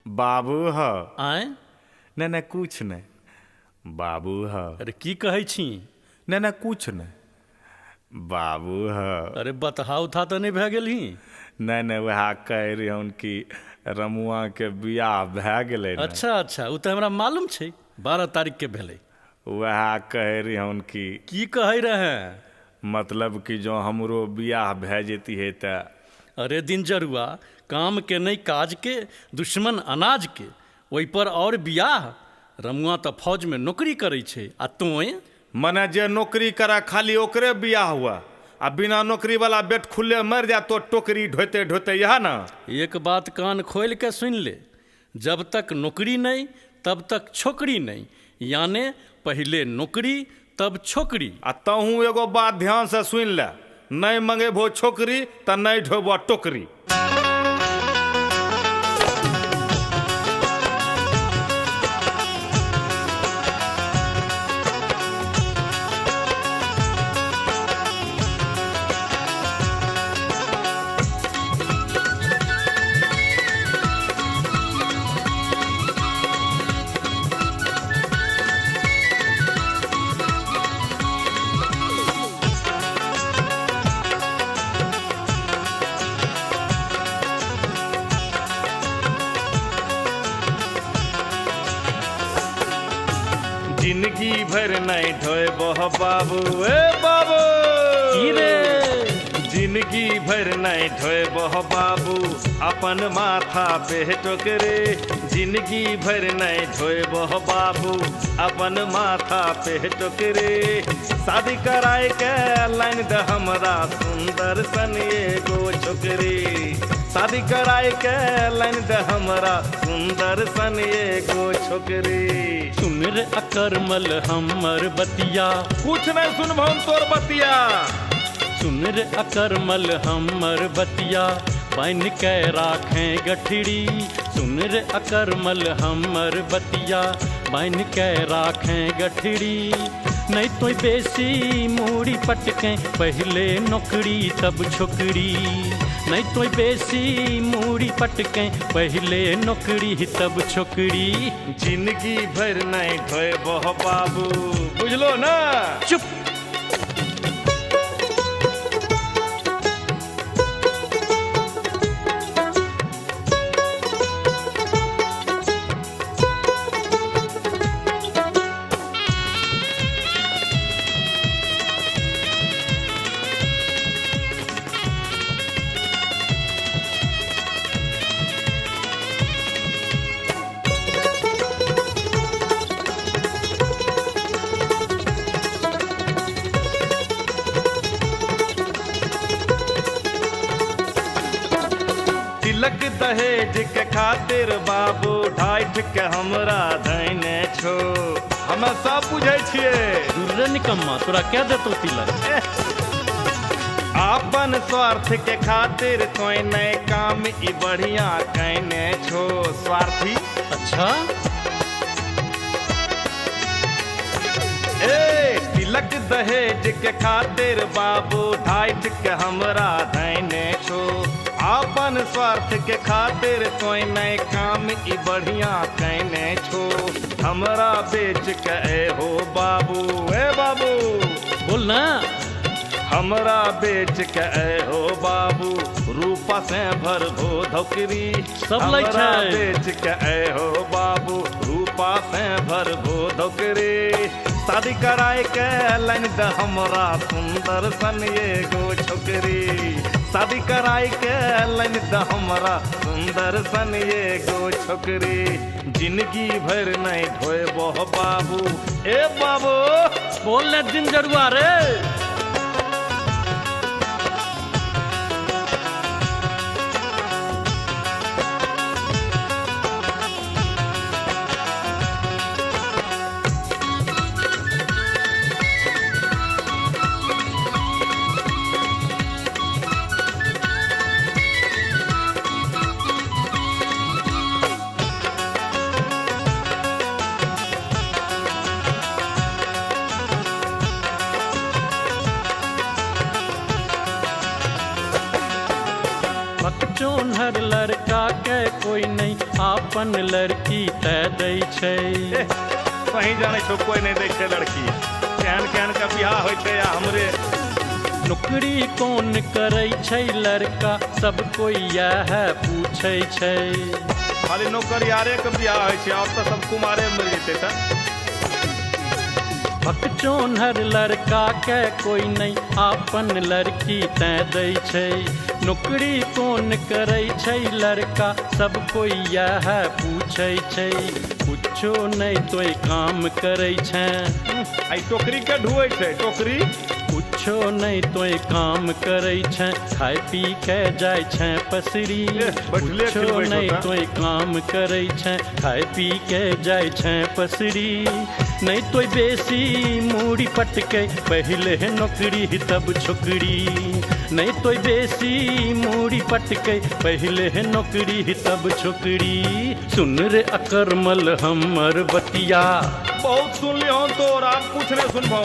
बाबू ह आय नहीं नहीं कुछ नहीं बाबू ह अरे की कहै छी? नहीं नहीं कुछ नहीं बाबू ह अरे बतहाउ था तो नहीं भए गेल ही? नहीं नहीं वह कह रही हूँ कि रमुआ के बियाह भए गेलै ने। अच्छा अच्छा, वो तो हमरा मालूम छै 12 तारीख के भेलै। वह कह रही हूँ कि की कहै रहे? मतलब कि जो हमरो बियाह भए जेती है तो अरे दिन जरुआ, काम के नहीं काज के, दुश्मन अनाज के, ओहि पर और बियाह। रमुआ तो फौज में नौकरी करै छै आ तोय मने जे नौकरी करा खाली ओकरे बियाह हुआ आ बिना नौकरी वाला बेट खुले मर जा तो टोकरी ढोते ढोते यह ना। एक बात कान खोल के सुन ले, जब तक नौकरी नहीं तब तक छोकरी नहीं, यानी पहले नौकरी तब छोकरी। आ तहूँ एगो बात ध्यान से सुन ले, नहीं मंगेबो छोकरी तो नहीं ढोबो टोकरी। जिंदगी भर नहीं ढोबो बाबू ए बाबू। की रे? जिंदगी भर नहीं ढोबो बाबू अपन माथा पे टोकरे। जिंदगी भर नहीं ढोबो बाबू अपन माथा पे टोकरे। शादी कराए के लाइन द हमरा सुंदर सन एगो छोकरी। शादी कराए के लाइन द हमरा सुंदर सन एगो छोकरी। सुन रे अकरमल हमर बतिया, कुछ नहीं सुनबो तोर बतिया। सुन रे अकरमल हमर बतिया, बन के राखें गठड़ी। सुन रे अकरमल हमर बतिया, बन के राखें गठड़ी। नहीं तो बेसी मूड़ी पटकें, पहले नौकरी तब छोकरी। नहीं तो बेसी मूड़ी पटकें, पहले नौकरी तब छोकरी। जिंदगी भर नहीं ढोबो बाबू, बुझलो ना। चुप। तिलक दहेज के खातिर बाबू ढाइठ के हमरा धैने छो। हमें सब बुझे छिए। दूर निकम्मा, तोरा क्या देतो तिलक? आपन स्वार्थ के खातिर कोई नए काम ई बढ़िया कहने छो। स्वार्थी। अच्छा, ए तिलक दहेज के खातिर बाबू ढाइठ के हमरा धैने छो। आपन स्वार्थ के खातिर कोई नए काम ई बढ़िया कहने छो। हमरा बेच के हो बाबू ए बाबू, बोल ना। हमरा बेच के हो बाबू रूपा से भर भो धोकरी। सब लै हमरा छै। बेच के हो बाबू रूपा से भर भो धोकरी। शादी कराए के लाइन द हमरा सुंदर सन एगो छोकरी। शादी कराए के लाइन द हमरा सुंदर सन एगो छोकरी। जिंदगी भर नहीं ढोबो बाबू ए बाबू। बोल ना दिन जरुआ रे। चोनहर लड़का के कोई नहीं, आपन लड़की तय दै छै। कहीं जाने छो कोई नहीं दै छै लड़की, केहन केहन का बियाह होइ छै या हमरे। नौकरी कौन करै छै लड़का, सब कोई यह पूछै छै। खाली नौकरियारे के बियाह होइ छै, अब तो सब कुमारे मिल जेते था। भकचोनहर लड़का के कोई नहीं, आपन लड़की तय दै छै। नौकरी कौन करै छै लड़का, सब कोई यह पूछै छै। कुछो नहीं तोय काम करै छै, आई टोकरी के ढुए छै टोकरी। कुछो नहीं तोय काम करै छै, खाय पी के जाय छै पसरी। बैठले कुछो खिलबै नहीं छोटा। तोय काम करै छै, खाय पी के जाय छै पसरी। नहीं तोय बेसी मूड़ी पटके, पहले नौकरी तब छोकरी। नहीं तोय बेसी मूड़ी पटके, पहले नौकरी तब छोकरी। सुन रे अकरमल हमर बतिया, बहुत सुन ली हूँ तो आप कुछ नहीं सुनबो।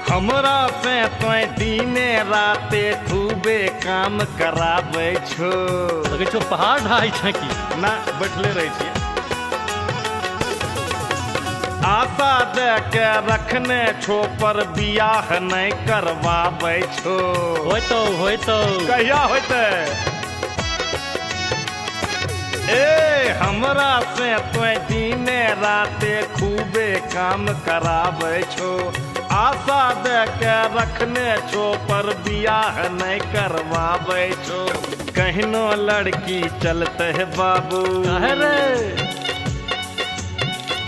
हमरा से तोय दिने राते खूबे काम कराबै छो। लगे छो पहाड़ ढाई छै कि ना बैठले रहे छियै। आशा दे के रखने छो पर बियाह नहीं करवाबै छो। होय तो कहिया होते? ए हमरा से तोय दिने राते खूबे काम कराबै छो। आशा दे के रखने छो पर बियाह नहीं करवाबै छो। कहिनो लड़की चलते है बाबू, काहे रे?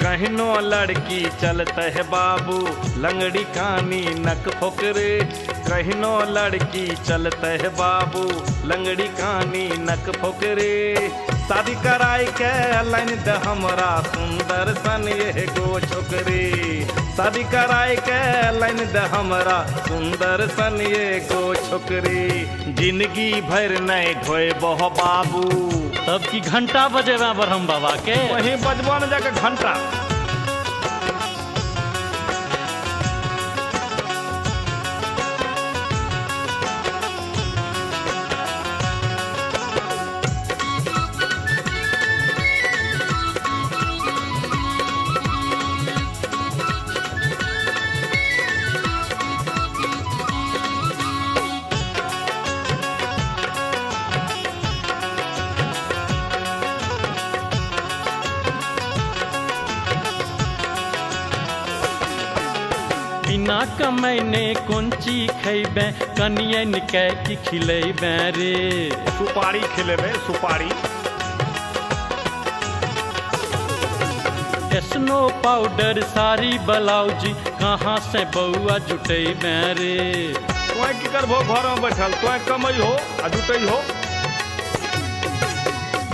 कहिनो लड़की चलते है बाबू, लंगड़ी कानी नक फोकरे। कहिनो लड़की चलते है बाबू, लंगड़ी कानी नक फोकरे। शादी कराई के लाइन दे हमरा सुंदर सन ये गो छोकरी। शादी कराई के लाइन दे हमरा सुंदर सन ये गो छोकरी। जिंदगी भर नहीं ढोए बहो बाबू, तब की घंटा बजेबा ब्रह्म बाबा के। वहीं बजबा न जाके घंटा। बिना कमैने कोन चीज खैबे, कनियन के की खिलेबे रे। सुपारी खिलेबे सुपारी। स्नो पाउडर साड़ी ब्लाउज कहाँ से बउआ जुटेबे रे। तोय की करबो घर में बैठल, तोय कमाई हो आ जुटई हो।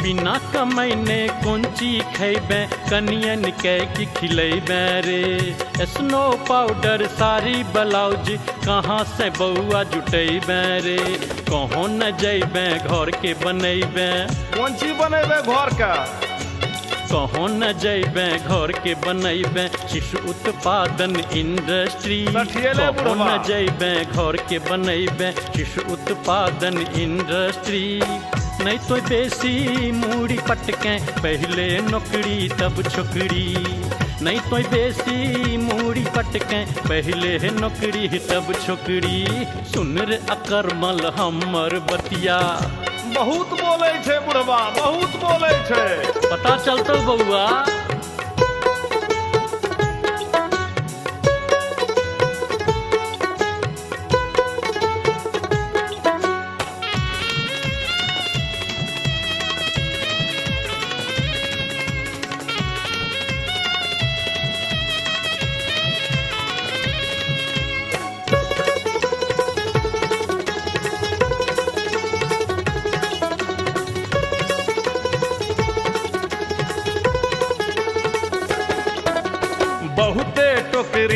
बिना कमैने कोन चीज खैबे, कनियन के की खिलेबे रे। स्नो पाउडर साड़ी ब्लाउज कहाँ से बउआ जुटेबे रे। कहो न जैबे घर के बनैबे, कौन चीज बनेबे घर का? कहो न जैबे घर के बनैबे, शिशु उत्पादन इंडस्ट्री। सठियेले कहो बुढ़वा। न जैबे घर के बनैबे, शिशु उत्पादन इंडस्ट्री। नहीं तो बेसी मूड़ी पटके, पहले नौकरी तब छोकरी। नहीं तो बेसी मूड़ी पटके, पहले नौकरी तब छोकरी। सुन रे अकरमल हमर बतिया, बहुत बोले छे बुढ़वा, बहुत बोले छे। पता चलतो बउआ।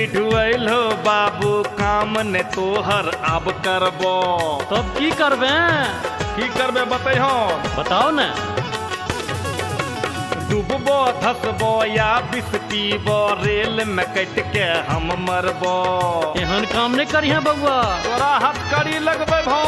रिढुएल हो बाबू काम ने तोहर अब करबो। तब की करबे? की करबे बतैहो? बताओ न। डूबबो धसबो या विष पीबो, रेल में कट के हम मरबो। एहन काम नहीं करिहे बउआ। तोरा हथकड़ी लगबे भो।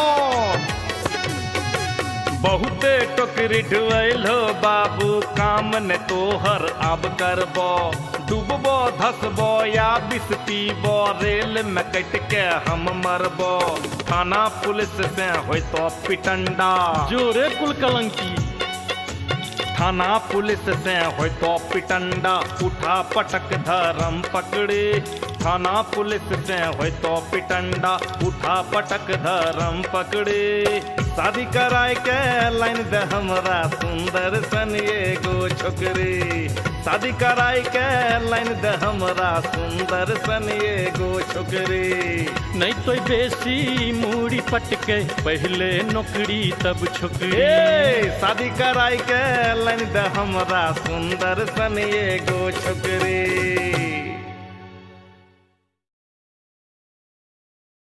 बहुते टोकरी ढुएल हो बाबू काम ने तोहर अब करबो। डूबबो धसबो या विष पीबो, रेल में कट के हम मरबो। थाना पुलिस से होय तो पिटंडा। जोरे कुल कलंकी। थाना पुलिस से होय तो पिटंडा, उठा पटक धरम पकड़े। थाना पुलिस से होय तो पिटंडा, उठा पटक धरम पकड़े। शादी कराए के लाइन दे हमरा सुंदर सन एगो छोकरी। शादी कराए के लाइन दे हमरा सुंदर सन एगो छोकरी। नहीं तो बेसी मूड़ी पटके, पहले नौकरी तब छोकरी। शादी कराए के लाइन दे हमरा सुंदर सन एगो छोकरी।